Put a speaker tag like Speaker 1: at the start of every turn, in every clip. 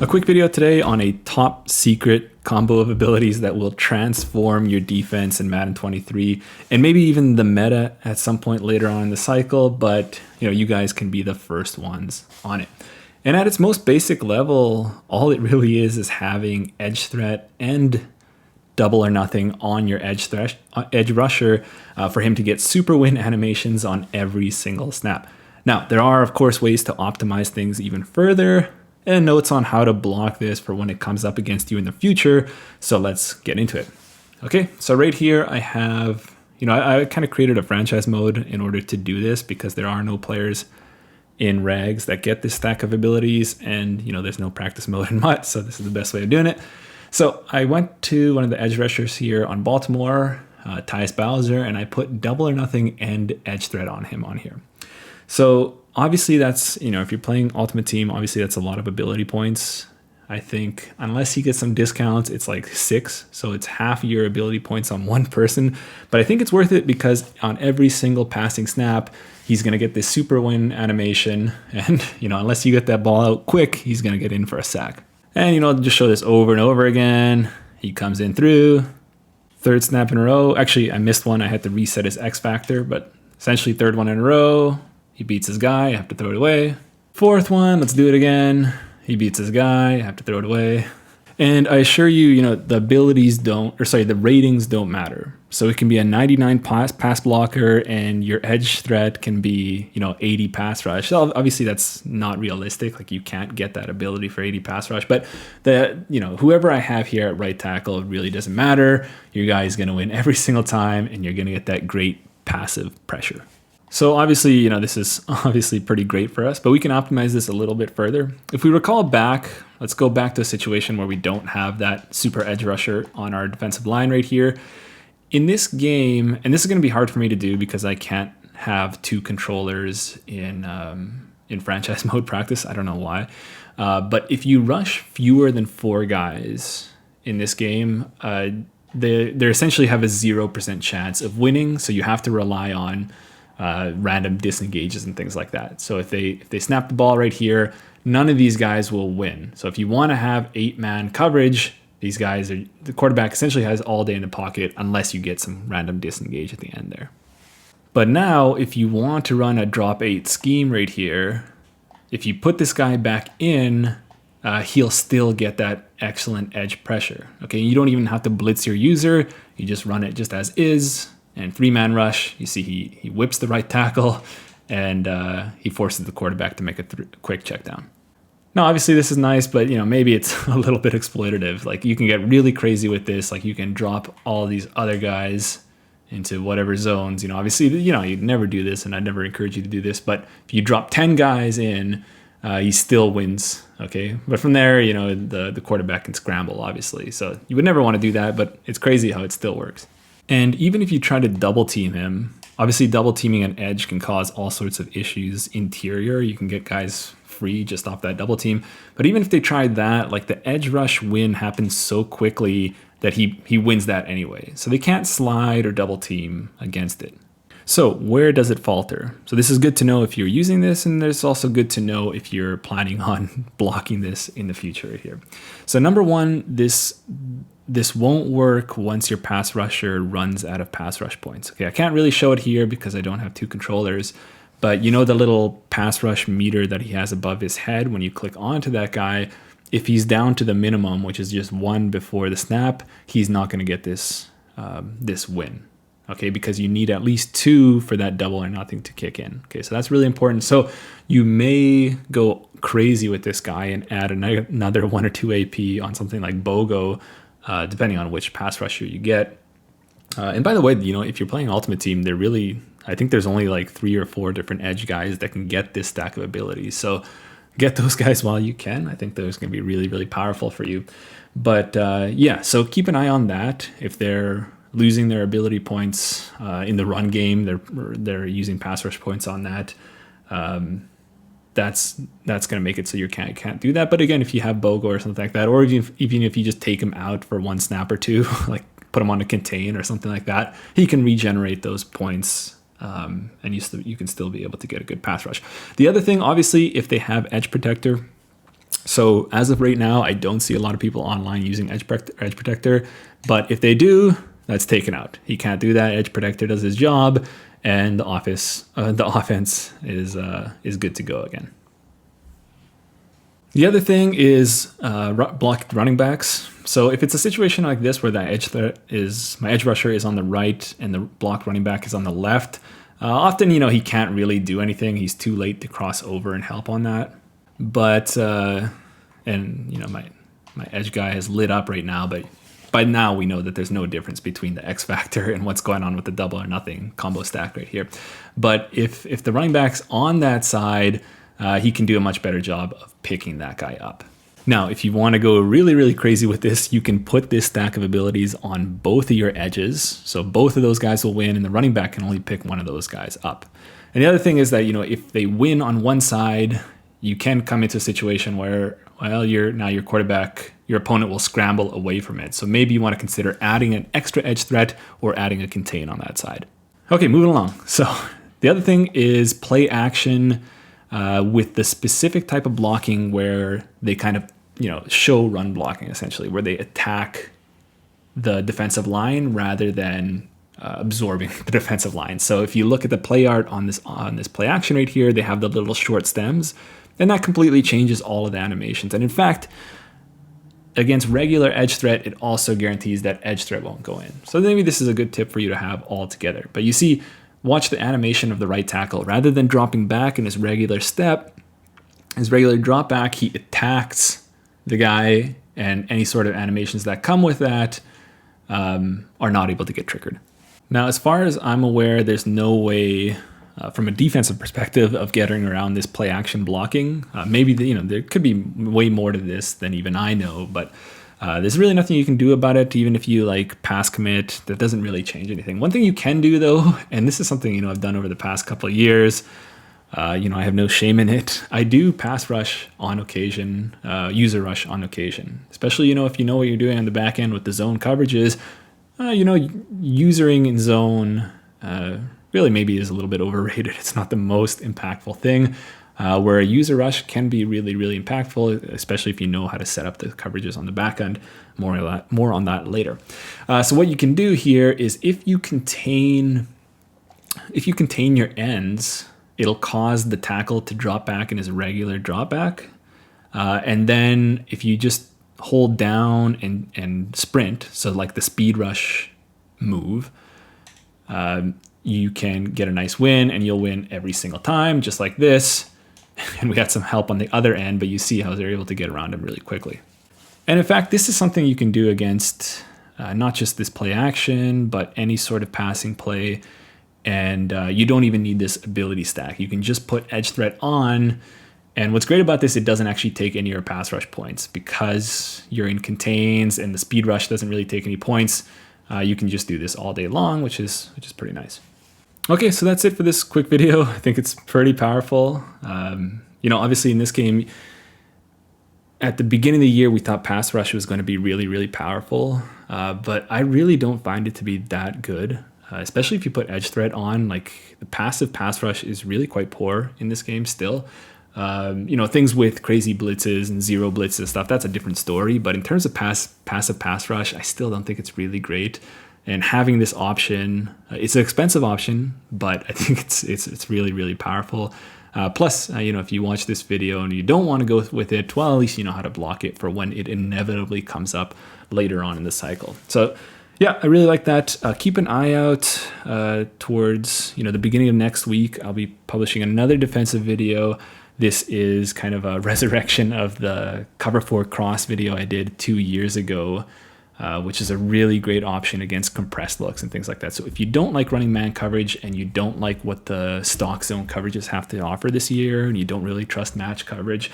Speaker 1: A quick video today on a top secret combo of abilities that will transform your defense in Madden 23 and maybe even the meta at some point later on in the cycle, but you guys can be the first ones on it. And at its most basic level, all it really is having edge threat and double or nothing on your edge rusher for him to get super win animations on every single snap. Now, there are of course ways to optimize things even further and notes on how to block this for when it comes up against you in the future. So let's get into it. Okay, so right here I have, I kind of created a franchise mode in order to do this because there are no players in rags that get this stack of abilities, and there's no practice mode in MUT, so this is the best way of doing it. So I went to one of the edge rushers here on Baltimore, Tyus Bowser, and I put double or nothing and edge threat on him on here. So obviously that's, if you're playing Ultimate Team, obviously that's a lot of ability points. I think unless you get some discounts, it's like 6. So it's half your ability points on one person. But I think it's worth it because on every single passing snap, he's going to get this super win animation. And, unless you get that ball out quick, he's going to get in for a sack. And, I'll just show this over and over again. He comes in through. Third snap in a row. Actually, I missed one. I had to reset his X factor, but essentially third one in a row. He beats his guy, I have to throw it away. Fourth one, let's do it again. He beats his guy, I have to throw it away. And I assure you, the ratings don't matter. So it can be a 99 pass blocker and your edge threat can be, 80 pass rush. So obviously that's not realistic. Like you can't get that ability for 80 pass rush, but whoever I have here at right tackle, it really doesn't matter. Your guy is going to win every single time and you're going to get that great passive pressure. So obviously, this is obviously pretty great for us, but we can optimize this a little bit further. If we recall back, let's go back to a situation where we don't have that super edge rusher on our defensive line right here. In this game, and this is going to be hard for me to do because I can't have 2 controllers in franchise mode practice. I don't know why. But if you rush fewer than 4 guys in this game, they essentially have a 0% chance of winning. So you have to rely on random disengages and things like that. So if they snap the ball right here, none of these guys will win. So if you want to have 8-man coverage, the quarterback essentially has all day in the pocket unless you get some random disengage at the end there. But now if you want to run a drop 8 scheme right here, if you put this guy back in, he'll still get that excellent edge pressure. Okay, you don't even have to blitz your user. You just run it just as is. And 3-man rush, you see he whips the right tackle and he forces the quarterback to make a quick check down. Now, obviously this is nice, but maybe it's a little bit exploitative. Like you can get really crazy with this. Like you can drop all these other guys into whatever zones. Obviously, you'd never do this and I'd never encourage you to do this. But if you drop 10 guys in, he still wins. Okay, but from there, the quarterback can scramble, obviously. So you would never want to do that, but it's crazy how it still works. And even if you try to double team him, obviously double teaming an edge can cause all sorts of issues interior. You can get guys free just off that double team. But even if they tried that, like the edge rush win happens so quickly that he wins that anyway. So they can't slide or double team against it. So where does it falter? So this is good to know if you're using this, and there's also good to know if you're planning on blocking this in the future here. So number one, this won't work once your pass rusher runs out of pass rush points. Okay, I can't really show it here because I don't have 2 controllers, but the little pass rush meter that he has above his head, when you click onto that guy, if he's down to the minimum, which is just 1 before the snap, he's not going to get this win. Okay, because you need at least 2 for that double or nothing to kick in. Okay, so that's really important. So you may go crazy with this guy and add another 1 or 2 AP on something like BOGO, depending on which pass rusher you get. And by the way, if you're playing Ultimate Team, I think there's only like 3 or 4 different edge guys that can get this stack of abilities. So get those guys while you can. I think those can be really, really powerful for you. But so keep an eye on that. If they're losing their ability points in the run game, they're using pass rush points on that. That's going to make it so you can't do that. But again, if you have BOGO or something like that, or even if you just take him out for 1 snap or 2, like put him on a contain or something like that, he can regenerate those points, and you can still be able to get a good pass rush. The other thing, obviously, if they have edge protector, So as of right now, I don't see a lot of people online using Edge Protector, but if they do, that's taken out. He can't do that. Edge Protector does his job, and the offense is good to go again. The other thing is blocked running backs. So if it's a situation like this where my edge rusher is on the right and the blocked running back is on the left, often, he can't really do anything. He's too late to cross over and help on that. But, my edge guy has lit up right now, but by now we know that there's no difference between the X factor and what's going on with the double or nothing combo stack right here. But if the running back's on that side, he can do a much better job of picking that guy up. Now, if you want to go really, really crazy with this, you can put this stack of abilities on both of your edges. So both of those guys will win, and the running back can only pick one of those guys up. And the other thing is that, if they win on one side, you can come into a situation where, your quarterback, your opponent will scramble away from it. So maybe you want to consider adding an extra edge threat or adding a contain on that side. Okay, moving along. So the other thing is play action with the specific type of blocking where they kind of, show run blocking essentially, where they attack the defensive line rather than absorbing the defensive line. So if you look at the play art on this play action right here, they have the little short stems, and that completely changes all of the animations. And in fact, against regular edge threat, it also guarantees that edge threat won't go in. So maybe this is a good tip for you to have all together. But you see, watch the animation of the right tackle. Rather than dropping back in his regular step, his regular drop back, he attacks the guy, and any sort of animations that come with that are not able to get triggered. Now, as far as I'm aware, there's no way from a defensive perspective of getting around this play action blocking. Maybe there could be way more to this than even I know, but there's really nothing you can do about it. Even if you pass commit, that doesn't really change anything. One thing you can do though, and this is something I've done over the past couple of years, I have no shame in it. I do pass rush on occasion, user rush on occasion, especially if you know what you're doing on the back end with the zone coverages. Usering in zone really maybe is a little bit overrated. It's not the most impactful thing. Where a user rush can be really, really impactful, especially if you know how to set up the coverages on the back end. More on that later. So what you can do here is if you contain your ends, it'll cause the tackle to drop back in his regular drop back. And then if you just hold down and sprint, so like the speed rush move, you can get a nice win, and you'll win every single time, just like this. And we got some help on the other end, but you see how they're able to get around him really quickly. And in fact, this is something you can do against not just this play action, but any sort of passing play. And you don't even need this ability stack. You can just put edge threat on. And what's great about this, it doesn't actually take any of your pass rush points because you're in contains and the speed rush doesn't really take any points. You can just do this all day long, which is pretty nice. Okay, so that's it for this quick video. I think it's pretty powerful. Obviously in this game, at the beginning of the year, we thought pass rush was going to be really, really powerful, but I really don't find it to be that good, especially if you put edge threat on. The passive pass rush is really quite poor in this game still. Things with crazy blitzes and zero blitzes and stuff, that's a different story. But in terms of passive pass rush, I still don't think it's really great. And having this option, it's an expensive option, but I think it's really, really powerful. Plus, if you watch this video and you don't want to go with it, well, at least you know how to block it for when it inevitably comes up later on in the cycle. So yeah, I really like that. Keep an eye out towards the beginning of next week. I'll be publishing another defensive video. This is kind of a resurrection of the cover 4 cross video I did 2 years ago, which is a really great option against compressed looks and things like that. So if you don't like running man coverage and you don't like what the stock zone coverages have to offer this year, and you don't really trust match coverage,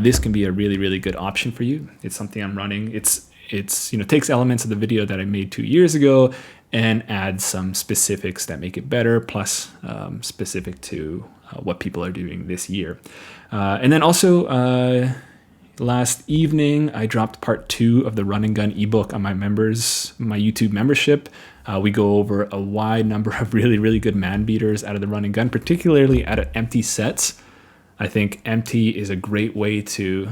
Speaker 1: this can be a really, really good option for you. It's something I'm running. It's takes elements of the video that I made 2 years ago and adds some specifics that make it better, plus specific to what people are doing this year. And then also, last evening, I dropped part 2 of the Run and Gun ebook on my YouTube membership. We go over a wide number of really, really good man beaters out of the Run and Gun, particularly out of empty sets. I think empty is a great way to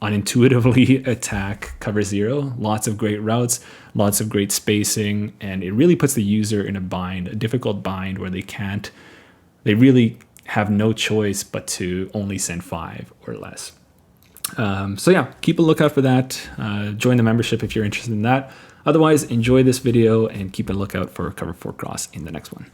Speaker 1: unintuitively attack cover zero. Lots of great routes, lots of great spacing, and it really puts the user in a bind, a difficult bind where they really have no choice but to only send 5 or less. So yeah, keep a lookout for that. Join the membership if you're interested in that. Otherwise, enjoy this video and keep a lookout for cover 4 cross in the next one.